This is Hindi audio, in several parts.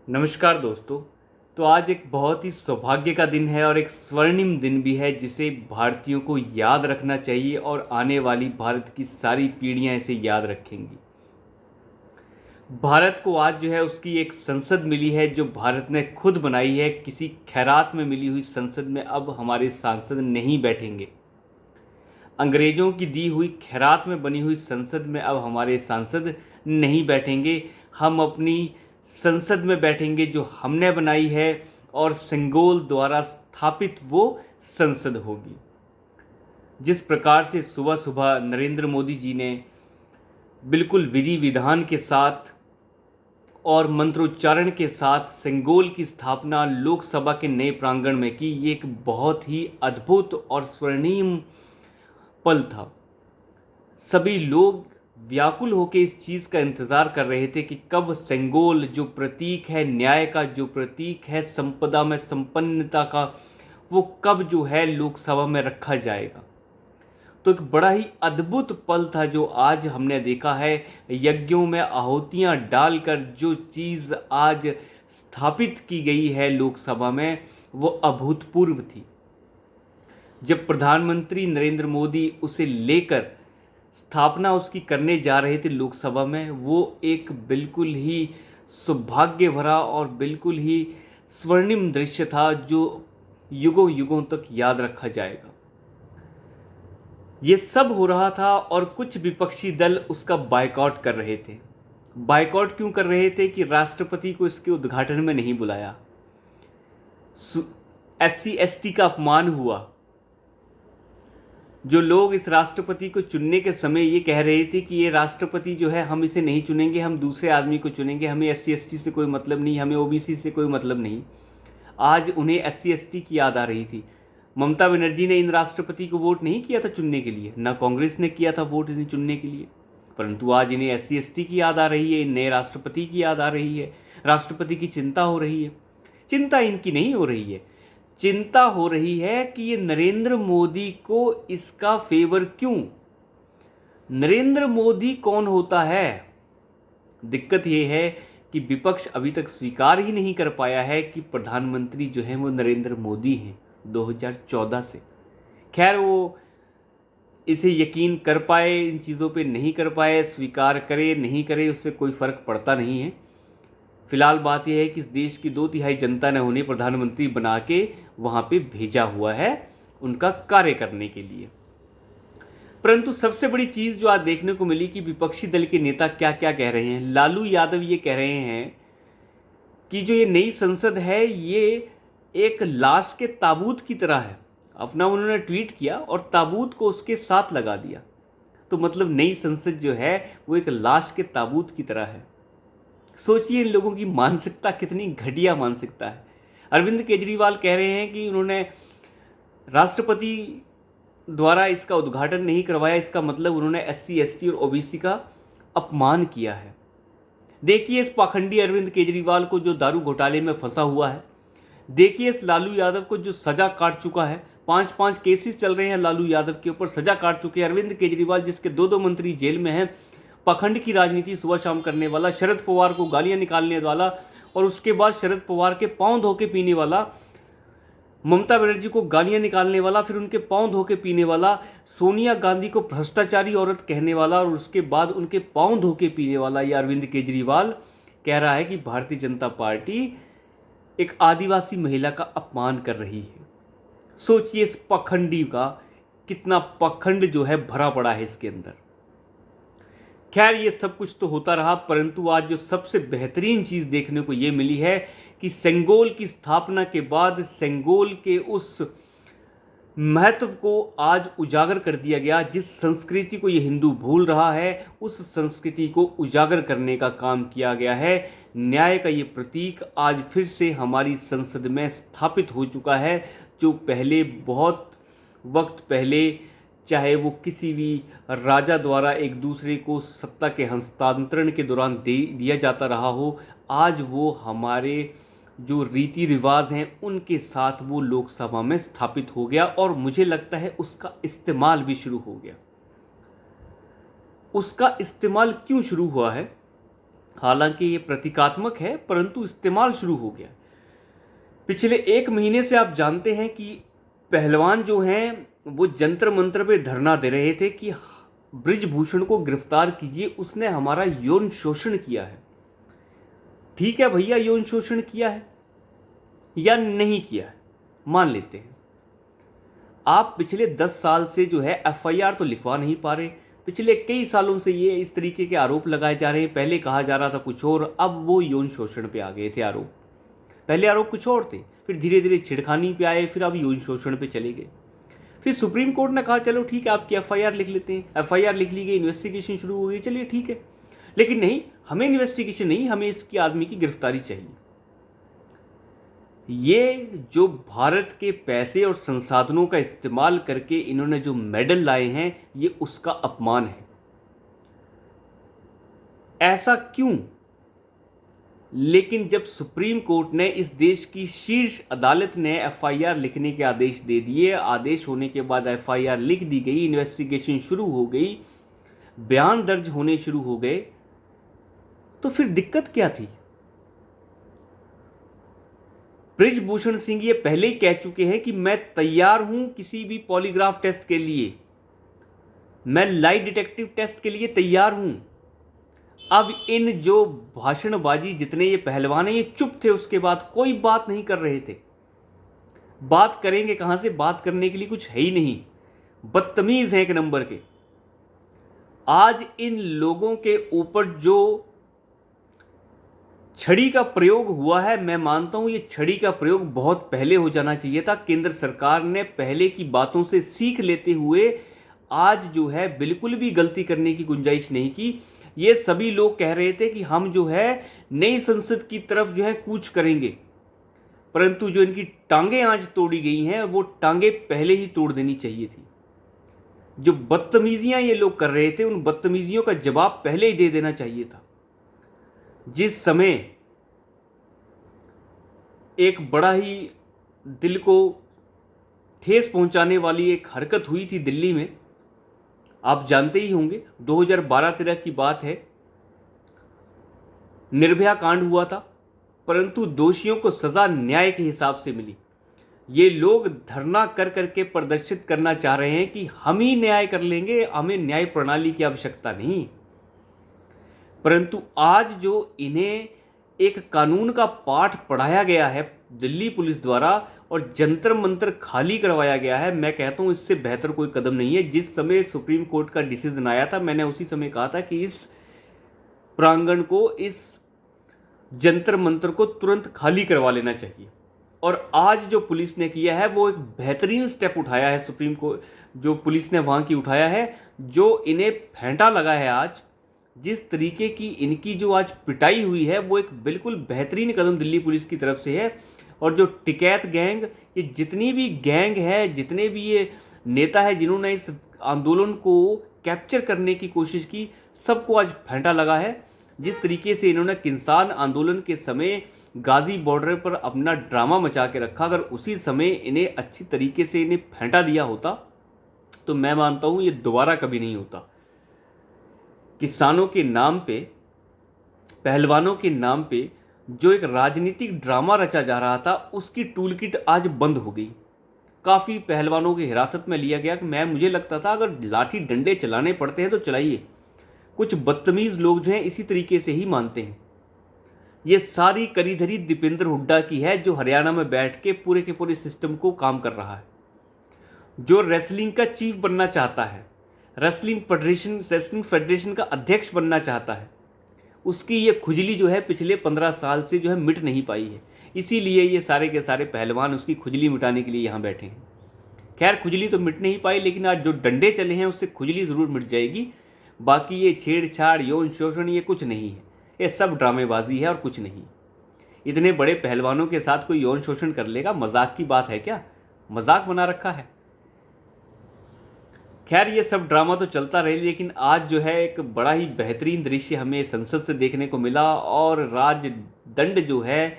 नमस्कार दोस्तों। तो आज एक बहुत ही सौभाग्य का दिन है और एक स्वर्णिम दिन भी है जिसे भारतीयों को याद रखना चाहिए और आने वाली भारत की सारी पीढ़ियां इसे याद रखेंगी। भारत को आज जो है उसकी एक संसद मिली है जो भारत ने खुद बनाई है। किसी खैरात में मिली हुई संसद में अब हमारे सांसद नहीं बैठेंगे। अंग्रेज़ों की दी हुई खैरात में बनी हुई संसद में अब हमारे सांसद नहीं बैठेंगे। हम अपनी संसद में बैठेंगे जो हमने बनाई है और सेंगोल द्वारा स्थापित वो संसद होगी। जिस प्रकार से सुबह सुबह नरेंद्र मोदी जी ने बिल्कुल विधि विधान के साथ और मंत्रोच्चारण के साथ सेंगोल की स्थापना लोकसभा के नए प्रांगण में की, ये एक बहुत ही अद्भुत और स्वर्णिम पल था। सभी लोग व्याकुल होकर इस चीज़ का इंतज़ार कर रहे थे कि कब सेंगोल जो प्रतीक है न्याय का, जो प्रतीक है संपदा में संपन्नता का, वो कब जो है लोकसभा में रखा जाएगा। तो एक बड़ा ही अद्भुत पल था जो आज हमने देखा है। यज्ञों में आहुतियाँ डालकर जो चीज़ आज स्थापित की गई है लोकसभा में, वो अभूतपूर्व थी। जब प्रधानमंत्री नरेंद्र मोदी उसे लेकर स्थापना उसकी करने जा रहे थे लोकसभा में, वो एक बिल्कुल ही सौभाग्य भरा और बिल्कुल ही स्वर्णिम दृश्य था जो युगों युगों तक याद रखा जाएगा। ये सब हो रहा था और कुछ विपक्षी दल उसका बायकॉट कर रहे थे। बायकॉट क्यों कर रहे थे कि राष्ट्रपति को इसके उद्घाटन में नहीं बुलाया, SC/ST का अपमान हुआ। जो लोग इस राष्ट्रपति को चुनने के समय ये कह रहे थे कि ये राष्ट्रपति जो है हम इसे नहीं चुनेंगे, हम दूसरे आदमी को चुनेंगे, हमें SC/ST से कोई मतलब नहीं, हमें OBC से कोई मतलब नहीं, आज उन्हें SC/ST की याद आ रही थी। ममता बनर्जी ने इन राष्ट्रपति को वोट नहीं किया था चुनने के लिए, ना कांग्रेस ने किया था वोट इन्हें चुनने के लिए, परंतु आज इन्हें SC/ST की याद आ रही है, नए राष्ट्रपति की याद आ रही है, राष्ट्रपति की चिंता हो रही है। चिंता इनकी नहीं हो रही है, चिंता हो रही है कि ये नरेंद्र मोदी को इसका फेवर क्यों। नरेंद्र मोदी कौन होता है? दिक्कत ये है कि विपक्ष अभी तक स्वीकार ही नहीं कर पाया है कि प्रधानमंत्री जो है वो नरेंद्र मोदी हैं 2014 से। खैर वो इसे यकीन कर पाए, इन चीज़ों पे नहीं कर पाए, स्वीकार करे नहीं करे उससे कोई फ़र्क पड़ता नहीं है। फिलहाल बात यह है कि इस देश की 2/3 जनता ने उन्हें प्रधानमंत्री बना के वहाँ पे भेजा हुआ है उनका कार्य करने के लिए। परंतु सबसे बड़ी चीज़ जो आज देखने को मिली कि विपक्षी दल के नेता क्या क्या कह रहे हैं। लालू यादव ये कह रहे हैं कि जो ये नई संसद है ये एक लाश के ताबूत की तरह है। अपना उन्होंने ट्वीट किया और ताबूत को उसके साथ लगा दिया। तो मतलब नई संसद जो है वो एक लाश के ताबूत की तरह है। सोचिए इन लोगों की मानसिकता कितनी घटिया मानसिकता है। अरविंद केजरीवाल कह रहे हैं कि उन्होंने राष्ट्रपति द्वारा इसका उद्घाटन नहीं करवाया, इसका मतलब उन्होंने SC/ST और OBC का अपमान किया है। देखिए इस पाखंडी अरविंद केजरीवाल को जो दारू घोटाले में फंसा हुआ है, देखिए इस लालू यादव को जो सजा काट चुका है। 5-5 केसेस चल रहे हैं लालू यादव के ऊपर, सजा काट चुके हैं। अरविंद केजरीवाल जिसके 2-2 मंत्री जेल में हैं, पाखंड की राजनीति सुबह शाम करने वाला, शरद पवार को गालियां निकालने वाला और उसके बाद शरद पवार के पांव धो के पीने वाला, ममता बनर्जी को गालियां निकालने वाला, फिर उनके पांव धो के पीने वाला, सोनिया गांधी को भ्रष्टाचारी औरत कहने वाला और उसके बाद उनके पांव धो के पीने वाला ये अरविंद केजरीवाल कह रहा है कि भारतीय जनता पार्टी एक आदिवासी महिला का अपमान कर रही है। सोचिए इस पखंडी का कितना पखंड जो है भरा पड़ा है इसके अंदर। खैर ये सब कुछ तो होता रहा, परंतु आज जो सबसे बेहतरीन चीज़ देखने को ये मिली है कि सेंगोल की स्थापना के बाद सेंगोल के उस महत्व को आज उजागर कर दिया गया। जिस संस्कृति को ये हिंदू भूल रहा है उस संस्कृति को उजागर करने का काम किया गया है। न्याय का ये प्रतीक आज फिर से हमारी संसद में स्थापित हो चुका है, जो पहले बहुत वक्त पहले चाहे वो किसी भी राजा द्वारा एक दूसरे को सत्ता के हस्तांतरण के दौरान दिया जाता रहा हो, आज वो हमारे जो रीति रिवाज हैं उनके साथ वो लोकसभा में स्थापित हो गया और मुझे लगता है उसका इस्तेमाल भी शुरू हो गया। उसका इस्तेमाल क्यों शुरू हुआ है? हालांकि ये प्रतीकात्मक है, परंतु इस्तेमाल शुरू हो गया। पिछले 1 महीने से आप जानते हैं कि पहलवान जो हैं वो जंतर मंतर पे धरना दे रहे थे कि ब्रिजभूषण को गिरफ्तार कीजिए, उसने हमारा यौन शोषण किया है। ठीक है भैया, यौन शोषण किया है या नहीं किया है, मान लेते हैं। आप पिछले 10 साल से जो है एफआईआर तो लिखवा नहीं पा रहे। पिछले कई सालों से ये इस तरीके के आरोप लगाए जा रहे हैं। पहले कहा जा रहा था कुछ और, अब वो यौन शोषण पे आ गए थे आरोप। पहले आरोप कुछ और थे, फिर धीरे धीरे छिड़खानी पे आए, फिर अब यौन शोषण पे चले गए। फिर सुप्रीम कोर्ट ने कहा चलो ठीक है, आपकी एफआईआर लिख लेते हैं। एफआईआर लिख ली गई, इन्वेस्टिगेशन शुरू हो गई, चलिए ठीक है। लेकिन नहीं, हमें इन्वेस्टिगेशन नहीं, हमें इसकी आदमी की गिरफ्तारी चाहिए। ये जो भारत के पैसे और संसाधनों का इस्तेमाल करके इन्होंने जो मेडल लाए हैं, ये उसका अपमान है। ऐसा क्यों? लेकिन जब सुप्रीम कोर्ट ने, इस देश की शीर्ष अदालत ने एफआईआर लिखने के आदेश दे दिए, आदेश होने के बाद एफआईआर लिख दी गई, इन्वेस्टिगेशन शुरू हो गई, बयान दर्ज होने शुरू हो गए, तो फिर दिक्कत क्या थी? ब्रिजभूषण सिंह ये पहले ही कह चुके हैं कि मैं तैयार हूं किसी भी पॉलीग्राफ टेस्ट के लिए, मैं लाई डिटेक्टिव टेस्ट के लिए तैयार हूं। अब इन जो भाषणबाजी, जितने ये पहलवान हैं, ये चुप थे, उसके बाद कोई बात नहीं कर रहे थे। बात करेंगे कहां से? बात करने के लिए कुछ है ही नहीं, बदतमीज हैं एक नंबर के। आज इन लोगों के ऊपर जो छड़ी का प्रयोग हुआ है, मैं मानता हूं ये छड़ी का प्रयोग बहुत पहले हो जाना चाहिए था। केंद्र सरकार ने पहले की बातों से सीख लेते हुए आज जो है बिल्कुल भी गलती करने की गुंजाइश नहीं की। ये सभी लोग कह रहे थे कि हम जो है नई संसद की तरफ जो है कूच करेंगे, परंतु जो इनकी टांगें आज तोड़ी गई हैं, वो टांगें पहले ही तोड़ देनी चाहिए थी। जो बदतमीजियां ये लोग कर रहे थे, उन बदतमीजियों का जवाब पहले ही दे देना चाहिए था। जिस समय एक बड़ा ही दिल को ठेस पहुंचाने वाली एक हरकत हुई थी दिल्ली में, आप जानते ही होंगे, 2012-13 की बात है, निर्भया कांड हुआ था, परंतु दोषियों को सजा न्याय के हिसाब से मिली। ये लोग धरना कर करके प्रदर्शित करना चाह रहे हैं कि हम ही न्याय कर लेंगे, हमें न्याय प्रणाली की आवश्यकता नहीं। परंतु आज जो इन्हें एक कानून का पाठ पढ़ाया गया है दिल्ली पुलिस द्वारा और जंतर मंतर खाली करवाया गया है, मैं कहता हूं इससे बेहतर कोई कदम नहीं है। जिस समय सुप्रीम कोर्ट का डिसीजन आया था, मैंने उसी समय कहा था कि इस प्रांगण को, इस जंतर मंतर को तुरंत खाली करवा लेना चाहिए। और आज जो पुलिस ने किया है वो एक बेहतरीन स्टेप उठाया है, सुप्रीम कोर्ट जो पुलिस ने वहां की उठाया है, जो इन्हें फेंटा लगा है आज, जिस तरीके की इनकी जो आज पिटाई हुई है, वो एक बिल्कुल बेहतरीन कदम दिल्ली पुलिस की तरफ से है। और जो टिकैत गैंग, ये जितनी भी गैंग है, जितने भी ये नेता है जिन्होंने इस आंदोलन को कैप्चर करने की कोशिश की, सबको आज फेंटा लगा है। जिस तरीके से इन्होंने किसान आंदोलन के समय गाजी बॉर्डर पर अपना ड्रामा मचा के रखा, अगर उसी समय इन्हें अच्छी तरीके से इन्हें फेंटा दिया होता तो मैं मानता हूँ ये दोबारा कभी नहीं होता। किसानों के नाम पे, पहलवानों के नाम पे जो एक राजनीतिक ड्रामा रचा जा रहा था, उसकी टूल किट आज बंद हो गई। काफ़ी पहलवानों की हिरासत में लिया गया कि मुझे लगता था अगर लाठी डंडे चलाने पड़ते हैं तो चलाइए। कुछ बदतमीज़ लोग जो हैं इसी तरीके से ही मानते हैं। ये सारी करीधरी दीपेंद्र हुड्डा की है, जो हरियाणा में बैठ के पूरे सिस्टम को काम कर रहा है, जो रेसलिंग का चीफ बनना चाहता है, रेसलिंग फेडरेशन का अध्यक्ष बनना चाहता है। उसकी ये खुजली जो है पिछले 15 साल से जो है मिट नहीं पाई है। इसीलिए ये सारे के सारे पहलवान उसकी खुजली मिटाने के लिए यहाँ बैठे हैं। खैर, खुजली तो मिट नहीं पाई, लेकिन आज जो डंडे चले हैं उससे खुजली ज़रूर मिट जाएगी। बाकी ये छेड़छाड़, यौन शोषण, ये कुछ नहीं है, ये सब ड्रामेबाजी है और कुछ नहीं। इतने बड़े पहलवानों के साथ कोई यौन शोषण कर लेगा? मजाक की बात है क्या? मजाक बना रखा है। खैर, ये सब ड्रामा तो चलता रहे, लेकिन आज जो है एक बड़ा ही बेहतरीन दृश्य हमें संसद से देखने को मिला और राजदंड जो है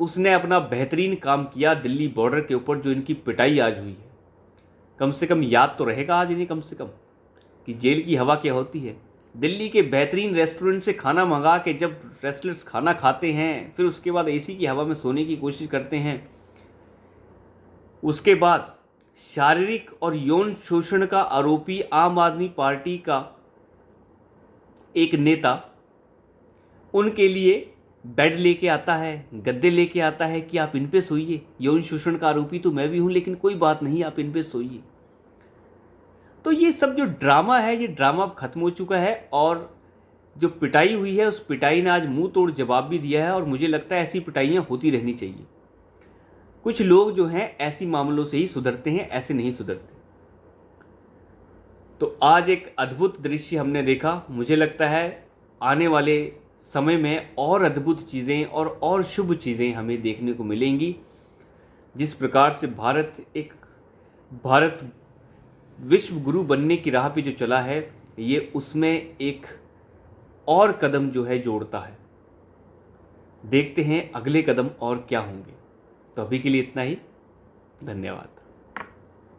उसने अपना बेहतरीन काम किया दिल्ली बॉर्डर के ऊपर। जो इनकी पिटाई आज हुई है, कम से कम याद तो रहेगा आज इन्हें, कम से कम, कि जेल की हवा क्या होती है। दिल्ली के बेहतरीन रेस्टोरेंट से खाना मंगा के जब रेस्लर्स खाना खाते हैं, फिर उसके बाद एसी की हवा में सोने की कोशिश करते हैं, उसके बाद शारीरिक और यौन शोषण का आरोपी आम आदमी पार्टी का एक नेता उनके लिए बेड लेके आता है, गद्दे लेके आता है कि आप इन पे सोइए, यौन शोषण का आरोपी तो मैं भी हूं, लेकिन कोई बात नहीं, आप इन पे सोइए। तो ये सब जो ड्रामा है, ये ड्रामा अब खत्म हो चुका है, और जो पिटाई हुई है उस पिटाई ने आज मुंह तोड़ जवाब भी दिया है, और मुझे लगता है ऐसी पिटाइयाँ होती रहनी चाहिए। कुछ लोग जो हैं ऐसी मामलों से ही सुधरते हैं, ऐसे नहीं सुधरते। तो आज एक अद्भुत दृश्य हमने देखा। मुझे लगता है आने वाले समय में और अद्भुत चीज़ें और शुभ चीज़ें हमें देखने को मिलेंगी। जिस प्रकार से भारत विश्व गुरु बनने की राह पे जो चला है, ये उसमें एक और कदम जो है जोड़ता है। देखते हैं अगले कदम और क्या होंगे। तो अभी के लिए इतना ही। धन्यवाद।